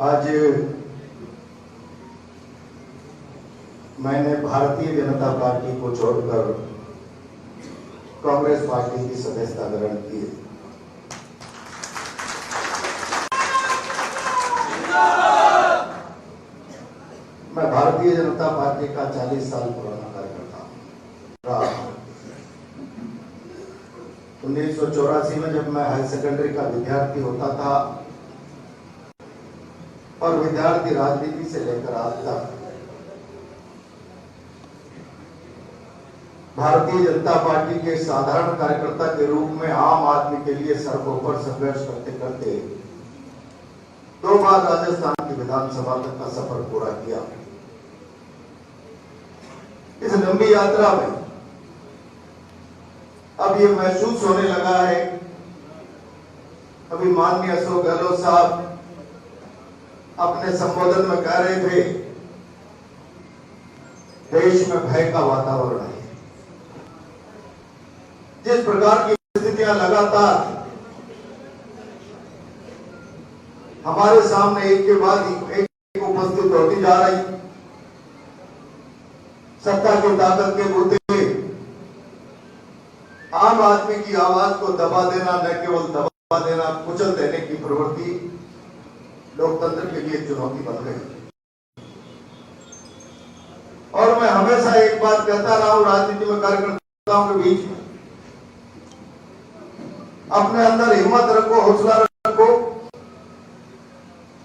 आज मैंने भारतीय जनता पार्टी को छोड़कर कांग्रेस पार्टी की सदस्यता ग्रहण की है। मैं भारतीय जनता पार्टी का 40 साल पुराना कार्यकर्ता हूं। 1984 में जब मैं हाई सेकेंडरी का विद्यार्थी होता था और विद्यार्थी राजनीति से लेकर आज तक भारतीय जनता पार्टी के साधारण कार्यकर्ता के रूप में आम आदमी के लिए सड़कों पर संघर्ष करते करते 2 बार राजस्थान की विधानसभा तक का सफर पूरा किया। इस लंबी यात्रा में अब ये महसूस होने लगा है, अभी माननीय अशोक गहलोत साहब अपने संबोधन में कह रहे थे, देश में भय का वातावरण है। जिस प्रकार की स्थितियां लगातार हमारे सामने एक के बाद एक उपस्थित होती जा रही, सत्ता की ताकत के मुद्दे आम आदमी की आवाज को दबा देना, न केवल दबा देना, कुचल देने की प्रवृत्ति लोकतंत्र के लिए चुनौती बन गई। और मैं हमेशा एक बात कहता रहा हूं, राजनीति में कार्यकर्ताओं के बीच में अपने अंदर हिम्मत रखो, हौसला रखो।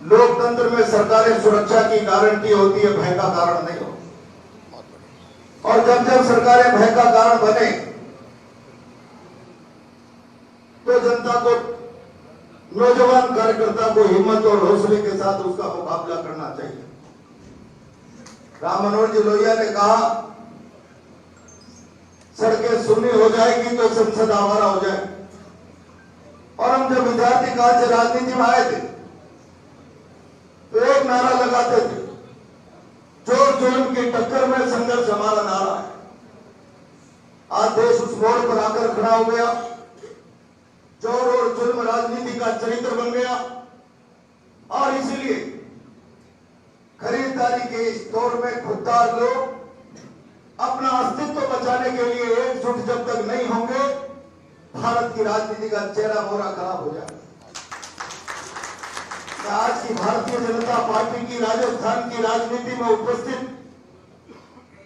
लोकतंत्र में सरकारें सुरक्षा की गारंटी होती है, भय का कारण नहीं हो। और जब जब सरकारें भय का कारण बने तो जनता को, नौजवान कार्यकर्ता को हिम्मत और हौसले के साथ उसका मुकाबला करना चाहिए। राम मनोहर जी लोहिया ने कहा, सड़कें सुन्नी हो जाएगी तो संसद आवारा हो जाएगी। और हम जब विद्यार्थी काल से राजनीति में आए थे तो एक नारा लगाते थे, जोर जुल्म की टक्कर में संघर्ष हमारा नारा है। आज देश उस मोड़ पर आकर खड़ा हो गया, जोर और जुल्म राजनीति का चरित्र बन गया। और इसीलिए खरीदारी के इस दौर में खुददार लोग अपना अस्तित्व बचाने के लिए एकजुट जब तक नहीं होंगे, भारत की राजनीति का चेहरा मोहरा खराब हो जाएगा। आज की भारतीय जनता पार्टी की राजस्थान की राजनीति में उपस्थित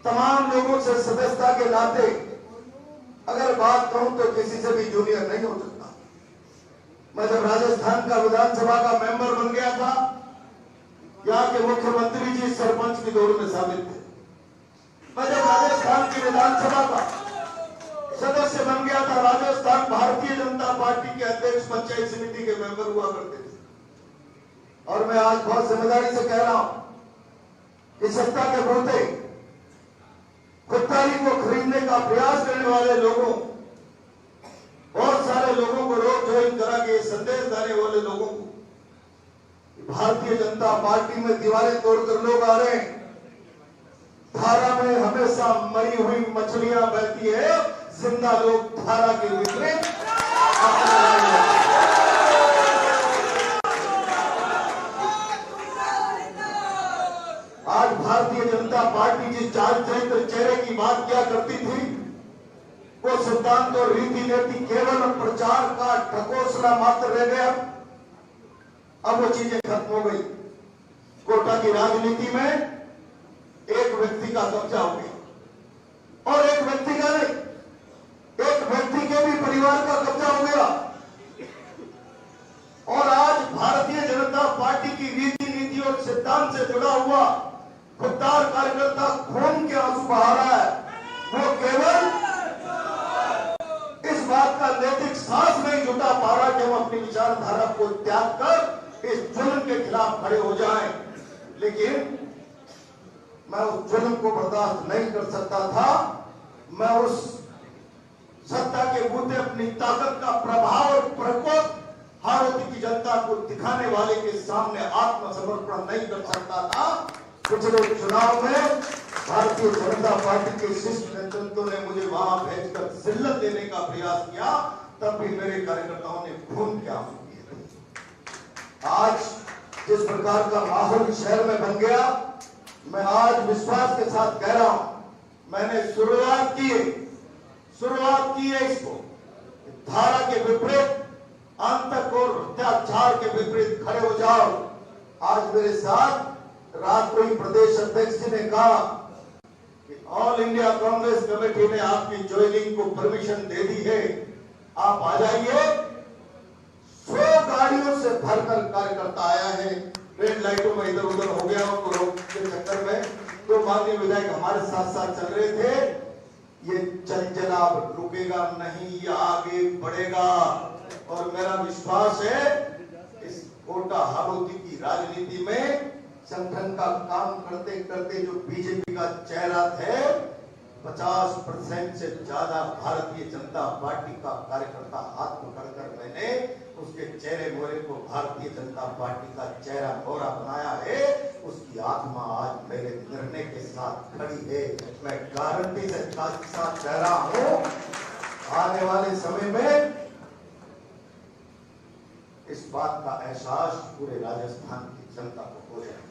तमाम लोगों से सदस्यता के नाते अगर बात कहूं तो किसी से भी जूनियर नहीं हो सकता। मैं जब राजस्थान का विधानसभा का मेंबर बन गया था, यहाँ के मुख्यमंत्री जी सरपंच की दौड़ में शामिल थे। मैं जब राजस्थान की विधानसभा का सदस्य बन गया था, राजस्थान भारतीय जनता पार्टी के अध्यक्ष पंचायत समिति के मेंबर हुआ करते थे। और मैं आज बहुत जिम्मेदारी से कह रहा हूं कि सत्ता के बूते खुददारी को खरीदने का प्रयास करने वाले लोगों, बहुत सारे लोगों को रोक ज्वाइन करा के संदेश देने वाले लोगों को, भारतीय जनता पार्टी में दीवारें तोड़कर लोग आ रहे हैं। धारा में हमेशा मरी हुई मछलियां बहती है, जिंदा लोग धारा के विपरीत। आज भारतीय जनता पार्टी जिस चाल चरित्र चेहरे की बात क्या करती थी, वो सिद्धांत और रीति नीति केवल प्रचार का ढकोसला मात्र रह गया। अब वो चीजें खत्म हो गई। कोटा की राजनीति में एक व्यक्ति का कब्जा हो गया, और एक व्यक्ति का नहीं, एक व्यक्ति के भी परिवार का कब्जा हो गया। और आज भारतीय जनता पार्टी की रीति नीति और सिद्धांत से जुड़ा हुआ खुददार कार्यकर्ता खून के आंसू बहा रहा है। वो केवल इस बात का नैतिक साहस नहीं जुटा पा रहा कि हम अपनी विचारधारा को त्याग कर इस जुल्म के खिलाफ खड़े हो जाएं। लेकिन मैं उस जुल्म को बर्दाश्त नहीं कर सकता था। मैं उस सत्ता के बूते अपनी ताकत का प्रभाव और प्रकोप हारोती की जनता को दिखाने वाले के सामने आत्मसमर्पण नहीं कर सकता था। पिछले चुनाव में भारतीय जनता पार्टी के शीर्ष नेतृत्व ने मुझे वहां भेजकर जिल्लत देने का प्रयास किया, तब भी मेरे कार्यकर्ताओं ने खून के आंसू किए थे। आज जिस प्रकार का माहौल शहर में बन गया, मैं आज विश्वास के साथ कह रहा हूं, मैंने शुरुआत की है इसको धारा के विपरीत, आतंक और अत्याचार के विपरीत खड़े हो जाओ। आज मेरे साथ रात को ही प्रदेश अध्यक्ष जी ने कहा कि ऑल इंडिया कांग्रेस कमेटी ने आपकी ज्वाइनिंग को परमिशन दे दी है, आप आ जाइए। 100 गाड़ियों से भरकर कार्यकर्ता आया है। रेड लाइटों में इधर उधर हो गया उनको रोक के चक्कर में, तो माननीय विधायक हमारे साथ साथ चल रहे थे। ये चंचला रुकेगा नहीं, ये आगे बढ़ेगा और मेरा विश्वास है इस कोटा हाड़ौती की राजनीति में संगठन का काम करते करते जो बीजेपी का चेहरा थे, 50% से ज्यादा भारतीय जनता पार्टी का कार्यकर्ता हाथ पकड़कर मैंने उसके चेहरे मोहरे को भारतीय जनता पार्टी का चेहरा मोहरा बनाया है। उसकी आत्मा आज मेरे निर्णय के साथ खड़ी है। मैं गारंटी से साथ कह रहा हूं, आने वाले समय में इस बात का एहसास पूरे राजस्थान की जनता को हो जाए।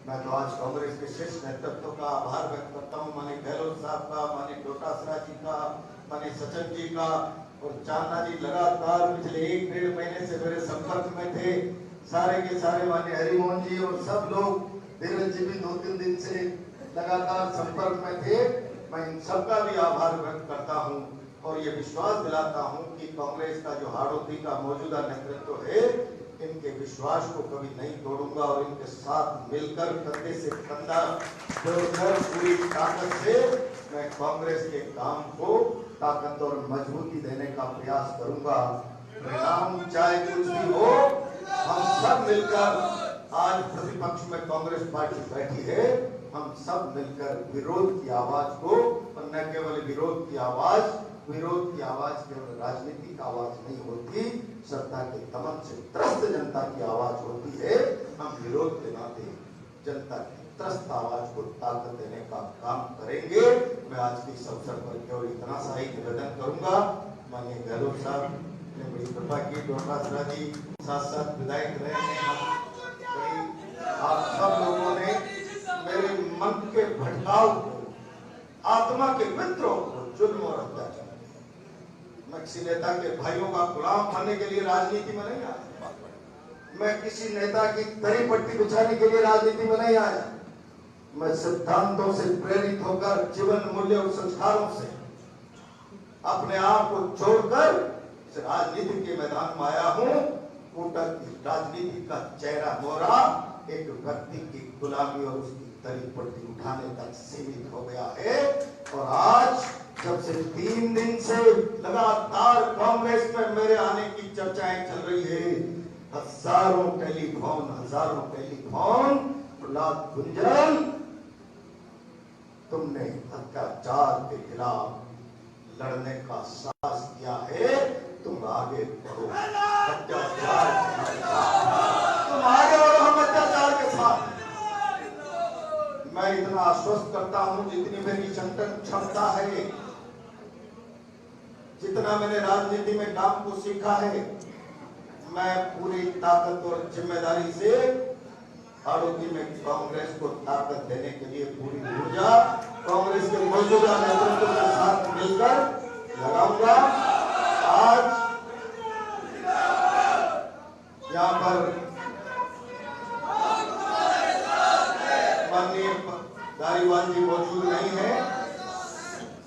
मैं तो आज कांग्रेस के शीर्ष नेतृत्व का आभार व्यक्त करता हूं, माननीय गहलोत साहब का, माननीय डोटासरा जी का, माननीय सचिन जी का और चांदा जी लगातार पिछले 1-1.5 महीने से मेरे संपर्क में थे। सारे के सारे माननीय हरिमोहन जी और सब लोग, धीरज जी भी 2-3 दिन से लगातार संपर्क में थे। मैं इन सबका भी आभार व्यक्त करता हूं और ये विश्वास दिलाता हूं कि कांग्रेस का जो हाड़ौती का मौजूदा नेतृत्व है, इनके विश्वास को कभी नहीं तोड़ूंगा और इनके साथ मिलकर कंधे से कंधा जोड़कर पूरी ताकत से मैं कांग्रेस के काम को ताकत और मजबूती देने का प्रयास करूंगा। परिणाम चाहे कुछ भी हो, हम सब मिलकर, आज प्रतिपक्ष में कांग्रेस पार्टी बैठी है, हम सब मिलकर विरोध की आवाज को, और न केवल विरोध की आवाज केवल राजनीतिक आवाज नहीं होती, सत्ता के दमन से त्रस्त जनता की आवाज होती है। हम विरोध के नाते जनता की त्रस्त आवाज को ताकत देने का काम करेंगे। मैं आज के इस अवसर पर केवल इतना सा ही निवेदन करूंगा, माननीय गहलोत साहब ने बड़ी कृपा की, डोटासरा जी साथ विधायक रहे हैं, आप सब लोगों ने मेरे मन के भटकाव को, आत्मा के विद्रोह को, जुल्म और अत्याचार, मैं किसी नेता के भाइयों का गुलाम बनने के लिए राजनीति में नहीं आया, मैं किसी नेता की तरी पट्टी बिछाने के लिए राजनीति में नहीं आया। मैं सिद्धांतों से प्रेरित होकर, जीवन मूल्य और संस्कारों से अपने आप को छोड़कर राजनीति के मैदान में आया हूं। कोटा की राजनीति का चेहरा मोहरा एक व्यक्ति की गुलामी और उसकी तरी पट्टी उठाने तक सीमित हो गया है। और आज जब से 3 दिन से लगातार कांग्रेस में मेरे आने की चर्चाएं चल रही है, हजारों टेलीफोन, प्रहलाद गुंजन, तुमने अत्याचार के खिलाफ लड़ने का साहस किया है, तुम आगे बढ़ो, अत्याचार तुम आगे बढ़ो, हम अत्याचार के साथ। मैं इतना आश्वस्त करता हूं, जितनी मेरी संगठन क्षमता है, जितना मैंने राजनीति में काम को सीखा है, मैं पूरी ताकत और जिम्मेदारी से हाड़ौती में कांग्रेस को ताकत देने के लिए पूरी ऊर्जा कांग्रेस के मौजूदा नेतृत्व के साथ मिलकर लगाऊंगा। आज यहाँ पर माननीय धारीवाल जी मौजूद नहीं है,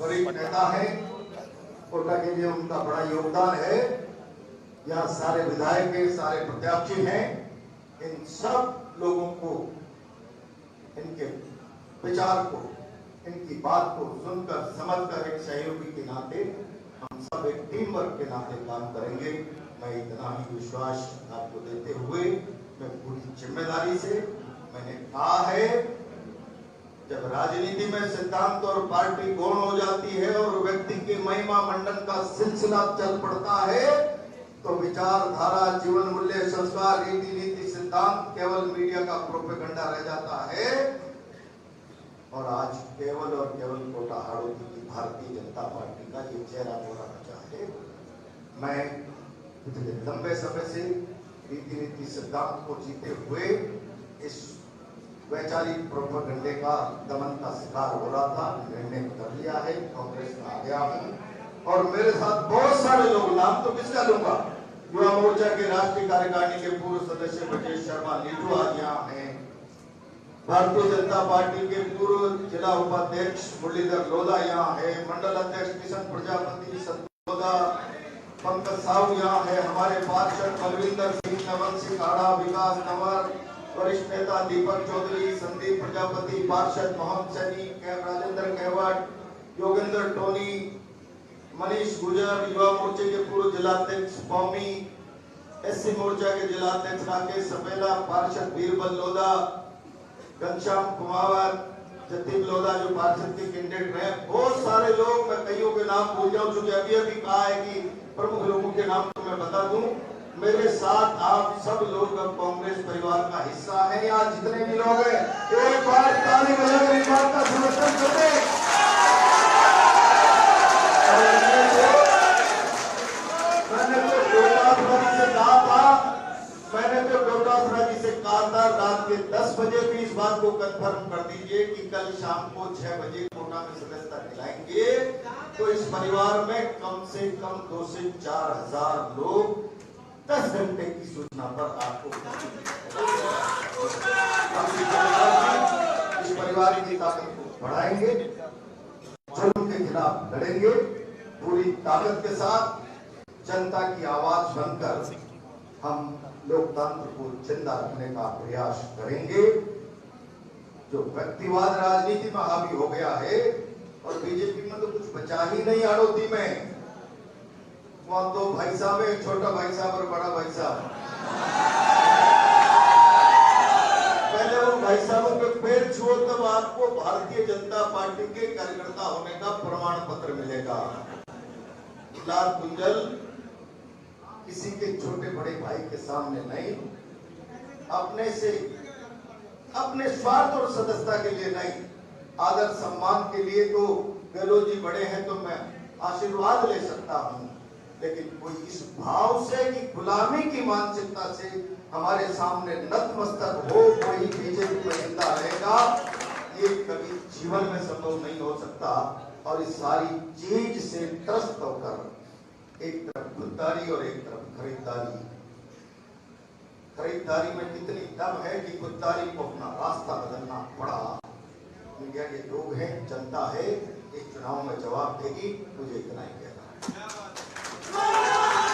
वरिष्ठ नेता है, कोटा के लिए उनका बड़ा योगदान है। यहाँ सारे विधायक हैं, सारे प्रत्याशी हैं, इन सब लोगों को, इनके विचार को, इनकी बात को सुनकर समझकर एक सहयोगी के नाते हम सब एक टीम वर्क के नाते काम करेंगे। मैं इतना ही विश्वास आपको देते हुए मैं पूरी जिम्मेदारी से, मैंने कहा है, जब राजनीति में सिद्धांत और पार्टी गौण हो जाती है और व्यक्ति के महिमा मंडन का सिलसिला चल पड़ता है, तो विचारधारा, जीवन मूल्य, संस्कार, रीति नीति, सिद्धांत केवल मीडिया का प्रोपेगेंडा रह जाता है। और आज केवल और केवल कोटा हाड़ौती की भारतीय जनता पार्टी का ये चेहरा मोहरा बचा है। मैं पिछले लंबे समय से रीति नीति सिद्धांत को जीते हुए इस वैचारिक प्रोपेगेंडे का दमन का शिकार हो रहा था। निर्णय कर लिया है, कांग्रेस में आ गया हूं और मेरे साथ बहुत सारे लोग, नाम तो किसका लूंगा, युवा मोर्चा के राष्ट्रीय कार्यकारिणी के पूर्व सदस्य ब्रजेश शर्मा नीटू आज यहाँ हैं, भारतीय जनता पार्टी के पूर्व जिला उपाध्यक्ष मुरलीधर लोधा यहाँ है, मंडल अध्यक्ष किशन प्रजापति लोधा, पंकज साहू यहाँ है, हमारे पार्षद बलविंदर सिंह, नवल सिंह आड़ा, विकास कंवर, वरिष्ठ नेता दीपक चौधरी, संदीप प्रजापति, पार्षद मोहम्मद सैनी, राजेंद्र कहवाट, योगेंद्र टोनी, मनीष गुजर, युवा मोर्चे के पूर्व जिलाध्यक्ष पौमी, एससी मोर्चा के जिलाध्यक्ष राकेश सपेला, पार्षद बीरबल लोधा, घनश्याम कुमार, जतीब लोधा जो पार्षद के कैंडिडेट रहे, बहुत सारे लोग, मैं कईयों के नाम भूल जाऊं क्योंकि अभी अभी कहा है कि प्रमुख लोगों के नाम तो मैं बता दूं। मेरे साथ आप सब लोग अब कांग्रेस परिवार का हिस्सा हैं। यहाँ जितने भी लोग हैं एक बार ताली बजाकर इस बात का समर्थन कर दें। मैंने तो डोटासरा जी से कहा था रात के 10 बजे भी इस बात को कंफर्म कर दीजिए कि कल शाम को 6 बजे कोटा में सदस्यता दिलाएंगे, तो इस परिवार में कम से कम 2 से 4 हजार लोग 10 घंटे की सूचना पर आपको इस परिवार की ताकत को बढ़ाएंगे, जुल्म के खिलाफ लड़ेंगे, पूरी ताकत के साथ जनता की आवाज बनकर हम लोकतंत्र को जिंदा रखने का प्रयास करेंगे। जो व्यक्तिवाद राजनीति में हावी हो गया है और बीजेपी में तो कुछ बचा ही नहीं आड़ोती में, वहां तो भाई साहब है, छोटा भाई साहब और बड़ा भाई साहब। पहले उन भाई साहबों के पैर छुओ तब आपको भारतीय जनता पार्टी के कार्यकर्ता होने का प्रमाण पत्र मिलेगा। लाल गुंजल किसी के छोटे बड़े भाई के सामने नहीं, अपने से, अपने स्वार्थ और सदस्यता के लिए नहीं, आदर सम्मान के लिए तो गहलोत जी बड़े हैं तो मैं आशीर्वाद ले सकता हूं, लेकिन कोई इस भाव से कि गुलामी की मानसिकता से हमारे सामने नतमस्तक हो कोई बीजेपी में जिंदा रहेगा, ये कभी जीवन में संभव नहीं हो सकता। और इस सारी चीज से त्रस्त होकर एक तरफ खुददारी और एक तरफ खरीदारी, खरीदारी में कितनी दम है कि खुददारी को अपना रास्ता बदलना पड़ा। मीडिया के लोग हैं, जनता है, इस चुनाव में जवाब देगी, मुझे इतना ही कहना है।